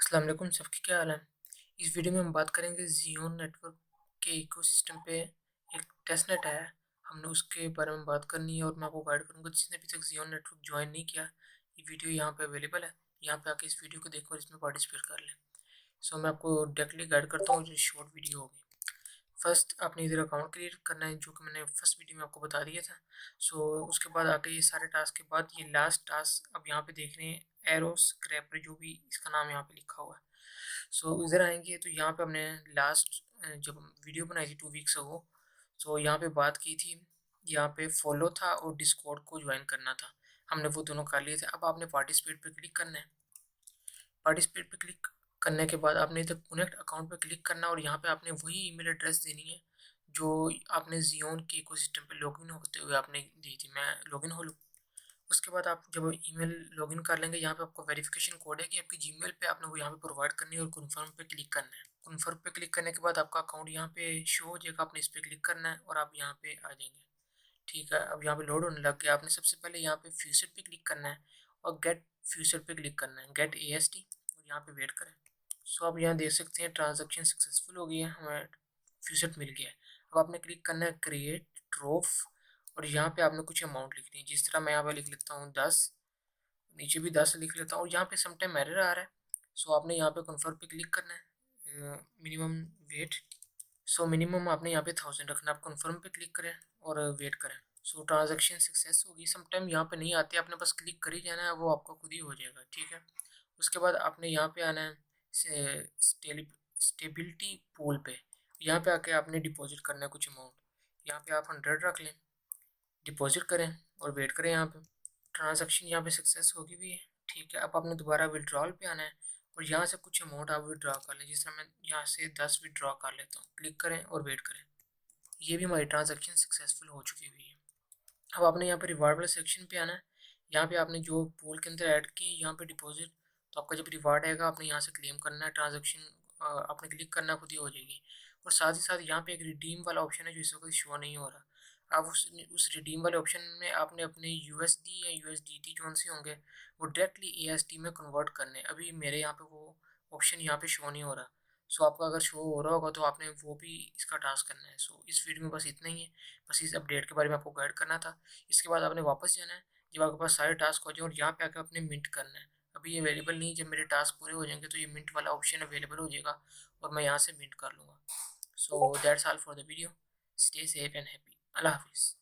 अस्सलाम वालेकुम, सबकी क्या हाल है। इस वीडियो में हम बात करेंगे जियो नेटवर्क के इकोसिस्टम पे एक टेस्ट नेट आया है। हमने उसके बारे में बात करनी है और मैं आपको गाइड करूंगा। जिसने अभी तक जियो नेटवर्क ज्वाइन नहीं किया, ये वीडियो यहाँ पे अवेलेबल है। यहाँ पे आके इस वीडियो को देखो और इसमें पार्टिसिपेट कर लें। सो मैं आपको डायरेक्टली गाइड करता हूँ, जो शॉर्ट वीडियो होगी। फर्स्ट आपने इधर अकाउंट क्रिएट करना है, जो कि मैंने फर्स्ट वीडियो में आपको बता दिया था। सो उसके बाद आके ये सारे टास्क के बाद ये लास्ट टास्क अब यहाँ पे देख रहे हैं, एरो स्क्रैपर, जो भी इसका नाम यहाँ पे लिखा हुआ है। सो इधर आएंगे तो यहाँ पे हमने लास्ट जब हम वीडियो बनाई थी 2 वीक्स अगो, सो यहाँ पे बात की थी। यहाँ पे फॉलो था और डिस्कॉर्ड को ज्वाइन करना था। हमने वो दोनों कर लिए थे। अब आपने पार्टिसिपेट पे क्लिक करना है। पार्टिसिपेट पे क्लिक करने के बाद आपने इधर कनेक्ट अकाउंट पे क्लिक करना और यहाँ पे आपने वही ईमेल एड्रेस देनी है जो आपने जियोन के इकोसिस्टम पे लॉगिन होते हुए आपने दी थी। मैं लॉगिन हो लूँ। उसके बाद आप जब ईमेल लॉगिन कर लेंगे, यहाँ पे आपको वेरिफिकेशन कोड है कि आपकी जीमेल पे आपने वो यहाँ पे प्रोवाइड करनी है और कन्फर्म पे क्लिक करना है। कन्फर्म पे क्लिक करने के बाद आपका अकाउंट यहाँ पे शो हो जाएगा। आपने इस पे क्लिक करना है और आप यहाँ पे आ जाएंगे। ठीक है, अब यहाँ पे लोड होने लग गया। आपने सबसे पहले यहाँ पे फ्यूचर पे क्लिक करना है और गेट फ्यूचर पे क्लिक करना है, गेट AST, और यहाँ पे वेट करें। सो आप यहाँ देख सकते हैं ट्रांजेक्शन सक्सेसफुल हो गई है, हमें फ्यूचर मिल गया है। अब आपने क्लिक करना है क्रिएट ड्रॉप और यहाँ पे आपने कुछ अमाउंट लिखनी है। जिस तरह मैं यहाँ पे लिख लेता हूँ 10, नीचे भी 10 लिख लेता हूँ और यहाँ पे समटाइम एरर आ रहा है। सो आपने यहाँ पे कन्फर्म पे क्लिक करना है, मिनिमम वेट। सो मिनिमम आपने यहाँ पे 1000 रखना है। आप कन्फर्म पे क्लिक करें और वेट करें। सो ट्रांजेक्शन सक्सेस होगी। समटाइम यहाँ पे नहीं आती, आपने बस क्लिक कर ही जाना है, वो आपका खुद ही हो जाएगा। ठीक है, उसके बाद आपने यहाँ पे आना है स्टेबिलिटी पूल पे। यहाँ पे आके आपने डिपॉजिट करना है कुछ अमाउंट। यहाँ पे आप 100 रख लें, डिपॉजिट करें और वेट करें। यहाँ पे ट्रांजैक्शन यहाँ पे सक्सेस होगी भी है। ठीक है, अब आपने दोबारा विड्रॉल पे आना है और यहाँ से कुछ अमाउंट आप विड्रॉ कर लें। जिस तरह मैं यहाँ से 10 विड्रॉ कर लेता हूँ। क्लिक करें और वेट करें। ये भी हमारी ट्रांजैक्शन सक्सेसफुल हो चुकी हुई है। अब आपने यहाँ पे रिवार्ड वाले सेक्शन पे आना है। यहाँ पे आपने जो पूल के अंदर ऐड किए यहाँ पे डिपॉजिट, तो आपका जब रिवार्ड आएगा आपने यहाँ से क्लेम करना है। ट्रांजैक्शन आपने क्लिक करना, खुद ही हो जाएगी। और साथ ही साथ यहाँ पे एक रिडीम वाला ऑप्शन है जो इस वक्त शो नहीं हो रहा। आप उस रिडीम वाले ऑप्शन में आपने अपने USD या USDT जो से होंगे वो डायरेक्टली AST में कन्वर्ट करने। अभी मेरे यहाँ पे वो ऑप्शन यहाँ पे शो नहीं हो रहा। सो आपका अगर शो हो रहा होगा तो आपने वो भी इसका टास्क करना है। सो इस वीडियो में बस इतना ही है। बस इस अपडेट के बारे में आपको गाइड करना था। इसके बाद आपने वापस जाना है जब आपके पास सारे टास्क हो जाए और यहाँ पे आकर आपने मिंट करना है। अभी ये अवेलेबल नहीं, जब मेरे टास्क पूरे हो जाएंगे तो ये मिंट वाला ऑप्शन अवेलेबल हो जाएगा और मैं यहाँ से मिंट कर लूँगा। So that's all for the video. Stay safe and happy. अल्लाह हाफिज़।